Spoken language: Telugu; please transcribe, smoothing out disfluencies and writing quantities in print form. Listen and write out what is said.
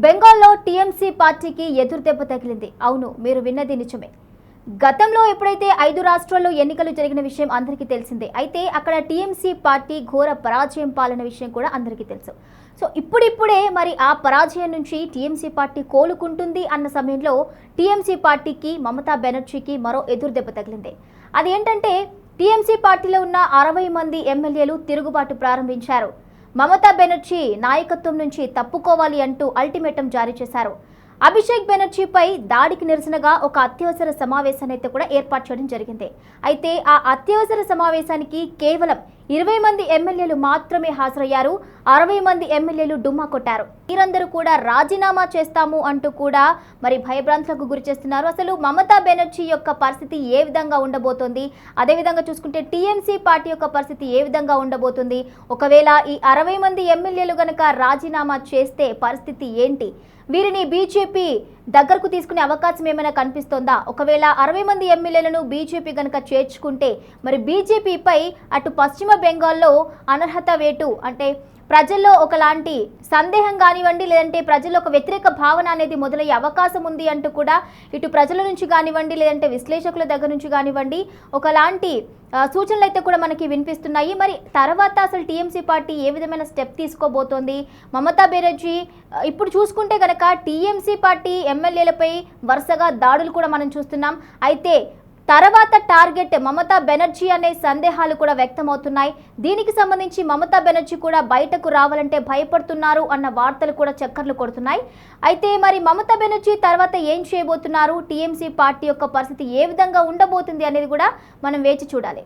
బెంగాల్లో టీఎంసీ పార్టీకి ఎదురుదెబ్బ తగిలింది. అవును, మీరు విన్నది నిజమే. గతంలో ఎప్పుడైతే 5 రాష్ట్రాల్లో ఎన్నికలు జరిగిన విషయం అందరికీ తెలిసిందే. అయితే అక్కడ టీఎంసీ పార్టీ ఘోర పరాజయం పాలన విషయం కూడా అందరికీ తెలుసు. సో ఇప్పుడిప్పుడే మరి ఆ పరాజయం నుంచి టీఎంసీ పార్టీ కోలుకుంటుంది అన్న సమయంలో టీఎంసీ పార్టీకి మమతా బెనర్జీకి మరో ఎదురుదెబ్బ తగిలింది. అదేంటంటే టీఎంసీ పార్టీలో ఉన్న 60 మంది ఎమ్మెల్యేలు తిరుగుబాటు ప్రారంభించారు. మమతా బెనర్జీ నాయకత్వం నుంచి తప్పుకోవాలి అంటూ అల్టిమేటం జారీ చేశారు. అభిషేక్ బెనర్జీపై దాడికి నిరసనగా ఒక అత్యవసర సమావేశాన్ని అయితే కూడా ఏర్పాటు చేయడం జరిగింది. అయితే ఆ అత్యవసర సమావేశానికి కేవలం 20 మంది ఎమ్మెల్యేలు మాత్రమే హాజరయ్యారు. 60 మంది ఎమ్మెల్యేలు డుమ్మా కొట్టారు. వీరందరూ కూడా రాజీనామా చేస్తాము అంటూ కూడా మరి భయభ్రాంతులకు గురి చేస్తున్నారు. అసలు మమతా బెనర్జీ యొక్క పరిస్థితి ఏ విధంగా ఉండబోతోంది, అదేవిధంగా చూసుకుంటే టీఎంసీ పార్టీ యొక్క పరిస్థితి ఏ విధంగా ఉండబోతుంది, ఒకవేళ ఈ 60 మంది ఎమ్మెల్యేలు గనక రాజీనామా చేస్తే పరిస్థితి ఏంటి, వీరిని బీజేపీ దగ్గరకు తీసుకునే అవకాశం ఏమైనా కనిపిస్తోందా, ఒకవేళ 60 మంది ఎమ్మెల్యేలను బీజేపీ గనక చేర్చుకుంటే మరి బీజేపీపై అటు పశ్చిమ బెంగాల్లో అనర్హత వేటు అంటే ప్రజల్లో ఒకలాంటి సందేహం కానివ్వండి, లేదంటే ప్రజల్లో ఒక వ్యతిరేక భావన అనేది మొదలయ్యే అవకాశం ఉంది అంటూ కూడా ఇటు ప్రజల నుంచి కానివ్వండి, లేదంటే విశ్లేషకుల దగ్గర నుంచి కానివ్వండి ఒకలాంటి సూచనలు అయితే కూడా మనకి వినిపిస్తున్నాయి. మరి తర్వాత అసలు టీఎంసీ పార్టీ ఏ విధమైన స్టెప్ తీసుకోబోతోంది, మమతా బెనర్జీ ఇప్పుడు చూసుకుంటే కనుక టీఎంసీ పార్టీ ఎమ్మెల్యేలపై వరుసగా దాడులు కూడా మనం చూస్తున్నాం. అయితే తర్వాత టార్గెట్ మమతా బెనర్జీ అనే సందేహాలు కూడా వ్యక్తమవుతున్నాయి. దీనికి సంబంధించి మమతా బెనర్జీ కూడా బయటకు రావాలంటే భయపడుతున్నారు అన్న వార్తలు కూడా చక్కర్లు కొడుతున్నాయి. అయితే మరి మమతా బెనర్జీ తర్వాత ఏం చేయబోతున్నారు, టీఎంసీ పార్టీ యొక్క పరిస్థితి ఏ విధంగా ఉండబోతుంది అనేది కూడా మనం వేచి చూడాలి.